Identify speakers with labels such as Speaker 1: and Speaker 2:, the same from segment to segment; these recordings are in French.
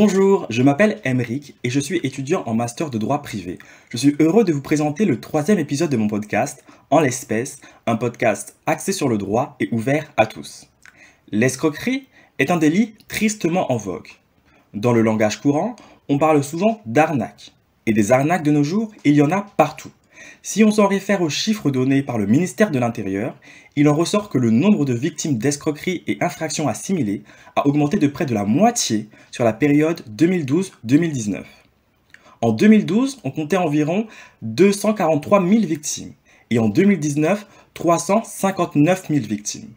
Speaker 1: Bonjour, je m'appelle Emeric et je suis étudiant en master de droit privé. Je suis heureux de vous présenter le troisième épisode de mon podcast, En l'espèce, un podcast axé sur le droit et ouvert à tous. L'escroquerie est un délit tristement en vogue. Dans le langage courant, on parle souvent d'arnaque. Et des arnaques de nos jours, il y en a partout. Si on s'en réfère aux chiffres donnés par le ministère de l'Intérieur, il en ressort que le nombre de victimes d'escroqueries et infractions assimilées a augmenté de près de la moitié sur la période 2012-2019. En 2012, on comptait environ 243 000 victimes et en 2019, 359 000 victimes.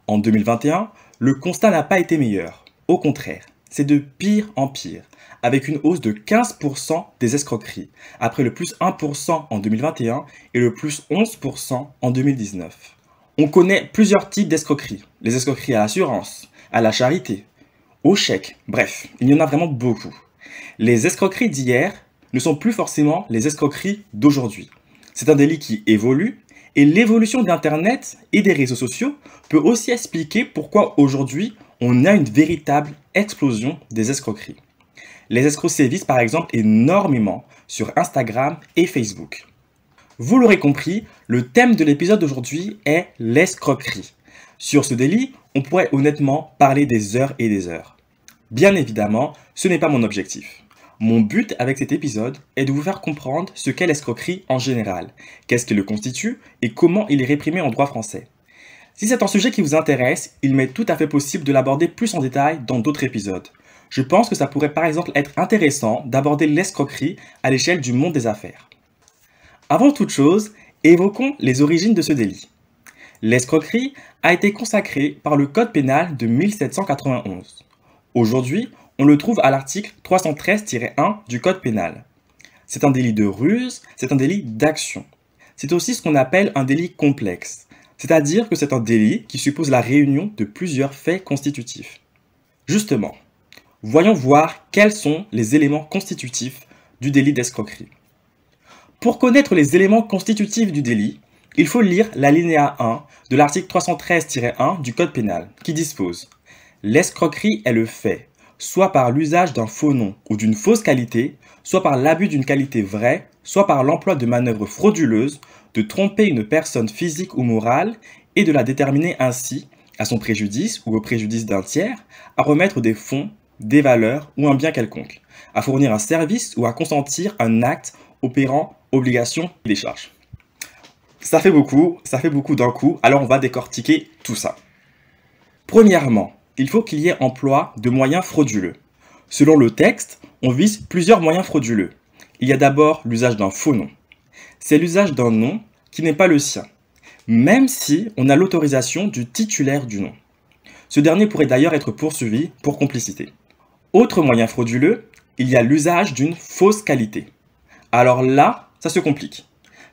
Speaker 1: En 2021, le constat n'a pas été meilleur. Au contraire, c'est de pire en pire, avec une hausse de 15% des escroqueries, après le plus 1% en 2021 et le plus 11% en 2019. On connaît plusieurs types d'escroqueries. Les escroqueries à l'assurance, à la charité, au chèque, bref, il y en a vraiment beaucoup. Les escroqueries d'hier ne sont plus forcément les escroqueries d'aujourd'hui. C'est un délit qui évolue et l'évolution d'Internet et des réseaux sociaux peut aussi expliquer pourquoi aujourd'hui on a une véritable explosion des escroqueries. Les escrocs sévissent par exemple énormément sur Instagram et Facebook. Vous l'aurez compris, le thème de l'épisode d'aujourd'hui est l'escroquerie. Sur ce délit, on pourrait honnêtement parler des heures et des heures. Bien évidemment, ce n'est pas mon objectif. Mon but avec cet épisode est de vous faire comprendre ce qu'est l'escroquerie en général, qu'est-ce qui le constitue et comment il est réprimé en droit français. Si c'est un sujet qui vous intéresse, il m'est tout à fait possible de l'aborder plus en détail dans d'autres épisodes. Je pense que ça pourrait par exemple être intéressant d'aborder l'escroquerie à l'échelle du monde des affaires. Avant toute chose, évoquons les origines de ce délit. L'escroquerie a été consacrée par le Code pénal de 1791. Aujourd'hui, on le trouve à l'article 313-1 du Code pénal. C'est un délit de ruse, c'est un délit d'action. C'est aussi ce qu'on appelle un délit complexe, c'est-à-dire que c'est un délit qui suppose la réunion de plusieurs faits constitutifs. Justement, voyons voir quels sont les éléments constitutifs du délit d'escroquerie. Pour connaître les éléments constitutifs du délit, il faut lire l'alinéa 1 de l'article 313-1 du Code pénal qui dispose « L'escroquerie est le fait, soit par l'usage d'un faux nom ou d'une fausse qualité, soit par l'abus d'une qualité vraie, soit par l'emploi de manœuvres frauduleuses, de tromper une personne physique ou morale et de la déterminer ainsi, à son préjudice ou au préjudice d'un tiers, à remettre des fonds, des valeurs ou un bien quelconque, à fournir un service ou à consentir un acte opérant obligation et des charges. » Ça fait beaucoup d'un coup, alors on va décortiquer tout ça. Premièrement, il faut qu'il y ait emploi de moyens frauduleux. Selon le texte, on vise plusieurs moyens frauduleux. Il y a d'abord l'usage d'un faux nom. C'est l'usage d'un nom qui n'est pas le sien, même si on a l'autorisation du titulaire du nom. Ce dernier pourrait d'ailleurs être poursuivi pour complicité. Autre moyen frauduleux, il y a l'usage d'une fausse qualité. Alors là, ça se complique,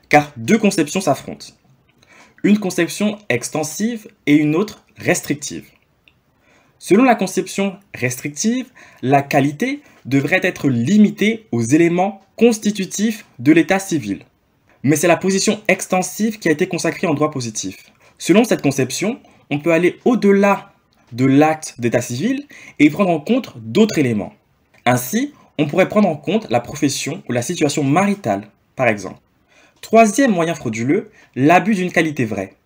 Speaker 1: car deux conceptions s'affrontent. Une conception extensive et une autre restrictive. Selon la conception restrictive, la qualité devrait être limitée aux éléments constitutifs de l'état civil. Mais c'est la position extensive qui a été consacrée en droit positif. Selon cette conception, on peut aller au-delà de l'acte d'état civil et prendre en compte d'autres éléments. Ainsi, on pourrait prendre en compte la profession ou la situation maritale, par exemple. Troisième moyen frauduleux, l'abus d'une qualité vraie.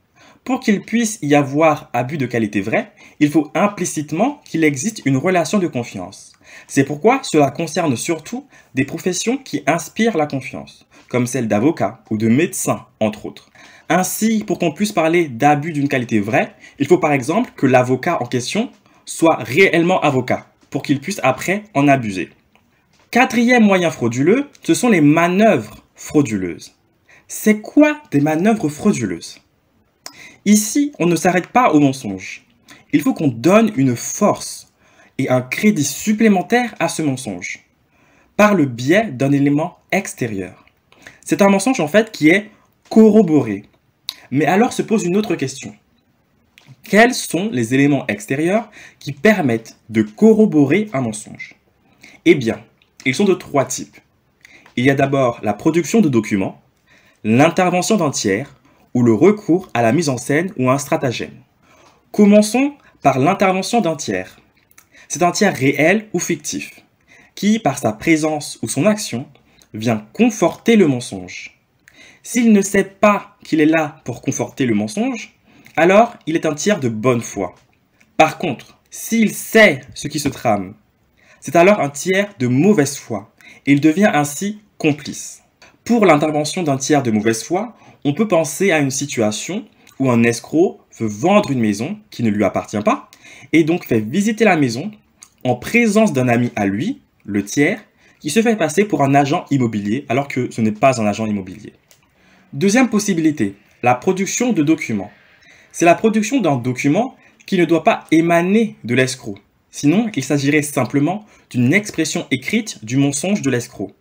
Speaker 1: Pour qu'il puisse y avoir abus de qualité vraie, il faut implicitement qu'il existe une relation de confiance. C'est pourquoi cela concerne surtout des professions qui inspirent la confiance, comme celle d'avocat ou de médecin, entre autres. Ainsi, pour qu'on puisse parler d'abus d'une qualité vraie, il faut par exemple que l'avocat en question soit réellement avocat, pour qu'il puisse après en abuser. Quatrième moyen frauduleux, ce sont les manœuvres frauduleuses. C'est quoi des manœuvres frauduleuses ? Ici, on ne s'arrête pas au mensonge. Il faut qu'on donne une force et un crédit supplémentaire à ce mensonge, par le biais d'un élément extérieur. C'est un mensonge en fait qui est corroboré. Mais alors se pose une autre question. Quels sont les éléments extérieurs qui permettent de corroborer un mensonge ? Eh bien, ils sont de trois types. Il y a d'abord la production de documents, l'intervention d'un tiers ou le recours à la mise en scène ou à un stratagème. Commençons par l'intervention d'un tiers. C'est un tiers réel ou fictif, qui, par sa présence ou son action, vient conforter le mensonge. S'il ne sait pas qu'il est là pour conforter le mensonge, alors il est un tiers de bonne foi. Par contre, s'il sait ce qui se trame, c'est alors un tiers de mauvaise foi, et il devient ainsi complice. Pour l'intervention d'un tiers de mauvaise foi, on peut penser à une situation où un escroc veut vendre une maison qui ne lui appartient pas, et donc fait visiter la maison en présence d'un ami à lui, le tiers, qui se fait passer pour un agent immobilier alors que ce n'est pas un agent immobilier. Deuxième possibilité, la production de documents. C'est la production d'un document qui ne doit pas émaner de l'escroc. Sinon, il s'agirait simplement d'une expression écrite du mensonge de l'escroc.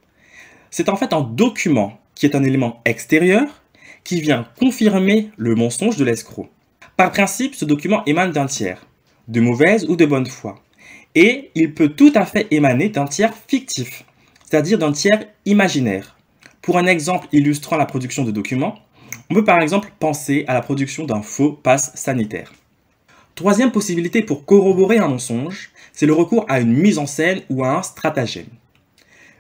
Speaker 1: C'est en fait un document qui est un élément extérieur qui vient confirmer le mensonge de l'escroc. Par principe, ce document émane d'un tiers, de mauvaise ou de bonne foi. Et il peut tout à fait émaner d'un tiers fictif, c'est-à-dire d'un tiers imaginaire. Pour un exemple illustrant la production de documents, on peut par exemple penser à la production d'un faux pass sanitaire. Troisième possibilité pour corroborer un mensonge, c'est le recours à une mise en scène ou à un stratagème.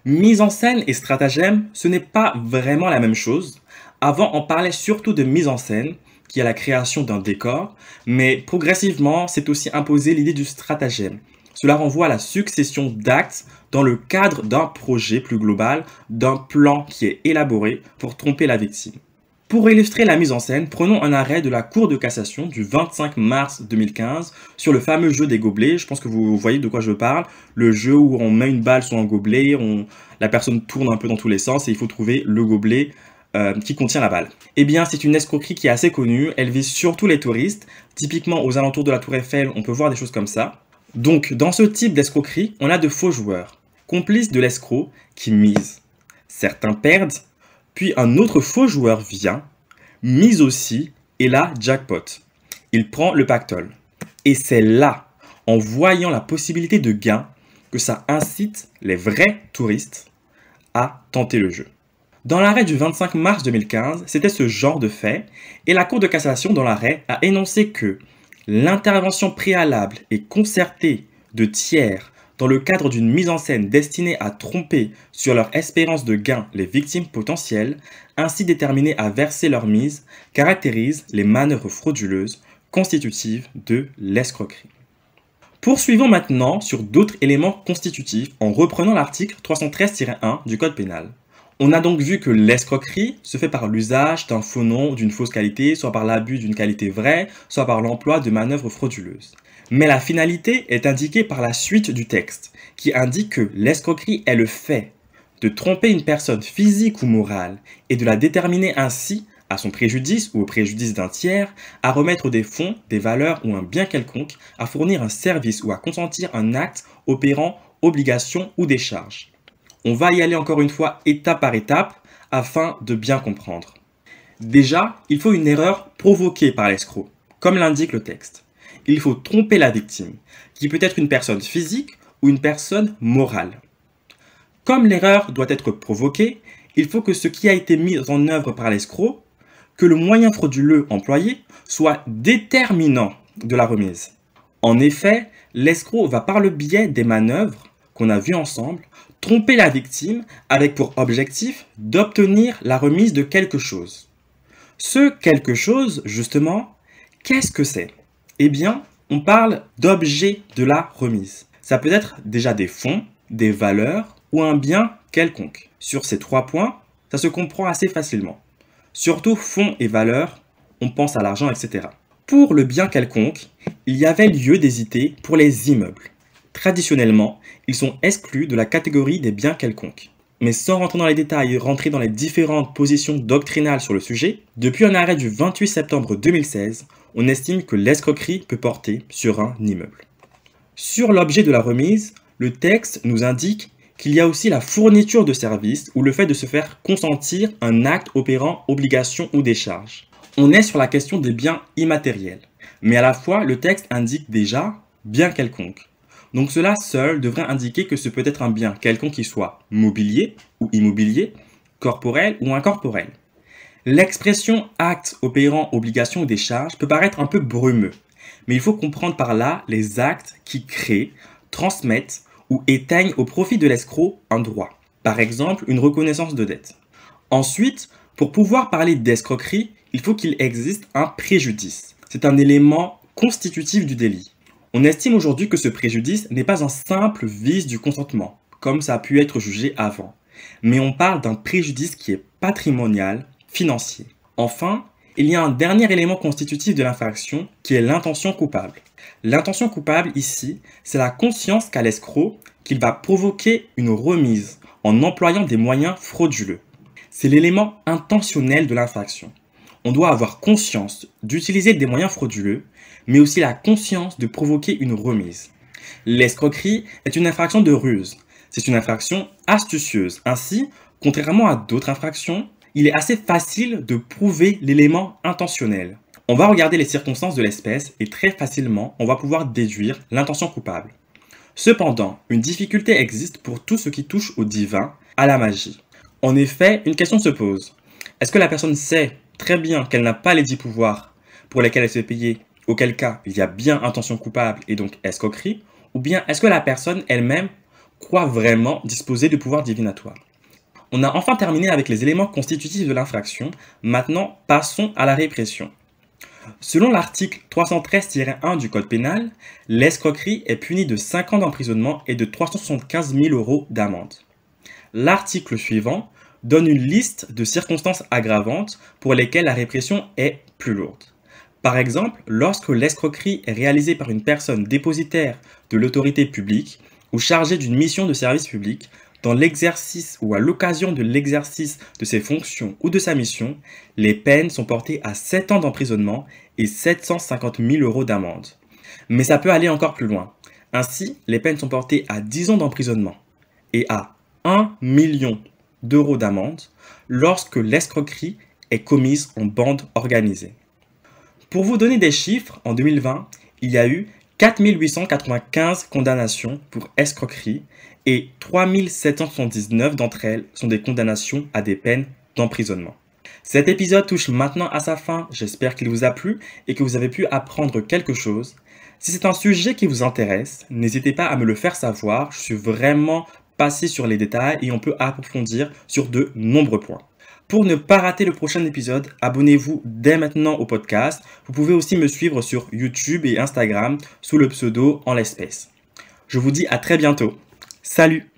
Speaker 1: Mise en scène et stratagème, ce n'est pas vraiment la même chose. Avant, on parlait surtout de mise en scène, qui est la création d'un décor, mais progressivement, c'est aussi imposé l'idée du stratagème. Cela renvoie à la succession d'actes dans le cadre d'un projet plus global, d'un plan qui est élaboré pour tromper la victime. Pour illustrer la mise en scène, prenons un arrêt de la Cour de cassation du 25 mars 2015 sur le fameux jeu des gobelets. Je pense que vous voyez de quoi je parle. Le jeu où on met une balle sur un gobelet, la personne tourne un peu dans tous les sens et il faut trouver le gobelet qui contient la balle. Eh bien, c'est une escroquerie qui est assez connue. Elle vise surtout les touristes. Typiquement, aux alentours de la Tour Eiffel, on peut voir des choses comme ça. Donc, dans ce type d'escroquerie, on a de faux joueurs, complices de l'escroc qui misent. Certains perdent, puis un autre faux joueur vient, mise aussi, et là, jackpot. Il prend le pactole. Et c'est là, en voyant la possibilité de gain, que ça incite les vrais touristes à tenter le jeu. Dans l'arrêt du 25 mars 2015, c'était ce genre de fait, et la Cour de cassation dans l'arrêt a énoncé que l'intervention préalable et concertée de tiers dans le cadre d'une mise en scène destinée à tromper sur leur espérance de gain les victimes potentielles, ainsi déterminées à verser leur mise, caractérise les manœuvres frauduleuses constitutives de l'escroquerie. Poursuivons maintenant sur d'autres éléments constitutifs en reprenant l'article 313-1 du Code pénal. On a donc vu que l'escroquerie se fait par l'usage d'un faux nom d'une fausse qualité, soit par l'abus d'une qualité vraie, soit par l'emploi de manœuvres frauduleuses. Mais la finalité est indiquée par la suite du texte, qui indique que l'escroquerie est le fait de tromper une personne physique ou morale et de la déterminer ainsi, à son préjudice ou au préjudice d'un tiers, à remettre des fonds, des valeurs ou un bien quelconque, à fournir un service ou à consentir un acte opérant obligation ou décharge. On va y aller encore une fois étape par étape afin de bien comprendre. Déjà, il faut une erreur provoquée par l'escroc, comme l'indique le texte. Il faut tromper la victime, qui peut être une personne physique ou une personne morale. Comme l'erreur doit être provoquée, il faut que ce qui a été mis en œuvre par l'escroc, que le moyen frauduleux employé soit déterminant de la remise. En effet, l'escroc va par le biais des manœuvres qu'on a vues ensemble, tromper la victime avec pour objectif d'obtenir la remise de quelque chose. Ce quelque chose, justement, qu'est-ce que c'est? Eh bien, on parle d'objet de la remise. Ça peut être déjà des fonds, des valeurs ou un bien quelconque. Sur ces trois points, ça se comprend assez facilement. Surtout fonds et valeurs, on pense à l'argent, etc. Pour le bien quelconque, il y avait lieu d'hésiter pour les immeubles. Traditionnellement, ils sont exclus de la catégorie des biens quelconques. Mais sans rentrer dans les détails et rentrer dans les différentes positions doctrinales sur le sujet, depuis un arrêt du 28 septembre 2016, on estime que l'escroquerie peut porter sur un immeuble. Sur l'objet de la remise, le texte nous indique qu'il y a aussi la fourniture de services ou le fait de se faire consentir un acte opérant obligation ou décharge. On est sur la question des biens immatériels, mais à la fois le texte indique déjà bien quelconque. Donc cela seul devrait indiquer que ce peut être un bien quelconque qui soit mobilier ou immobilier, corporel ou incorporel. L'expression acte opérant obligation ou décharge peut paraître un peu brumeux, mais il faut comprendre par là les actes qui créent, transmettent ou éteignent au profit de l'escroc un droit, par exemple une reconnaissance de dette. Ensuite, pour pouvoir parler d'escroquerie, il faut qu'il existe un préjudice. C'est un élément constitutif du délit. On estime aujourd'hui que ce préjudice n'est pas un simple vice du consentement, comme ça a pu être jugé avant, mais on parle d'un préjudice qui est patrimonial, financier. Enfin, il y a un dernier élément constitutif de l'infraction qui est l'intention coupable. L'intention coupable ici, c'est la conscience qu'a l'escroc qu'il va provoquer une remise en employant des moyens frauduleux. C'est l'élément intentionnel de l'infraction. On doit avoir conscience d'utiliser des moyens frauduleux, mais aussi la conscience de provoquer une remise. L'escroquerie est une infraction de ruse. C'est une infraction astucieuse. Ainsi, contrairement à d'autres infractions, il est assez facile de prouver l'élément intentionnel. On va regarder les circonstances de l'espèce et très facilement, on va pouvoir déduire l'intention coupable. Cependant, une difficulté existe pour tout ce qui touche au divin, à la magie. En effet, une question se pose. Est-ce que la personne sait très bien qu'elle n'a pas les 10 pouvoirs pour lesquels elle se fait payer, auquel cas il y a bien intention coupable et donc escroquerie, ou bien est-ce que la personne elle-même croit vraiment disposer de pouvoirs divinatoires? On a enfin terminé avec les éléments constitutifs de l'infraction. Maintenant, passons à la répression. Selon l'article 313-1 du Code pénal, l'escroquerie est punie de 5 ans d'emprisonnement et de 375 000 € d'amende. L'article suivant donne une liste de circonstances aggravantes pour lesquelles la répression est plus lourde. Par exemple, lorsque l'escroquerie est réalisée par une personne dépositaire de l'autorité publique ou chargée d'une mission de service public, dans l'exercice ou à l'occasion de l'exercice de ses fonctions ou de sa mission, les peines sont portées à 7 ans d'emprisonnement et 750 000 € d'amende. Mais ça peut aller encore plus loin. Ainsi, les peines sont portées à 10 ans d'emprisonnement et à 1 million d'euros d'amende lorsque l'escroquerie est commise en bande organisée. Pour vous donner des chiffres, en 2020, il y a eu 4 895 condamnations pour escroquerie et 3 779 d'entre elles sont des condamnations à des peines d'emprisonnement. Cet épisode touche maintenant à sa fin, j'espère qu'il vous a plu et que vous avez pu apprendre quelque chose. Si c'est un sujet qui vous intéresse, n'hésitez pas à me le faire savoir, je suis vraiment passé sur les détails et on peut approfondir sur de nombreux points. Pour ne pas rater le prochain épisode, abonnez-vous dès maintenant au podcast. Vous pouvez aussi me suivre sur YouTube et Instagram sous le pseudo En l'espèce. Je vous dis à très bientôt. Salut!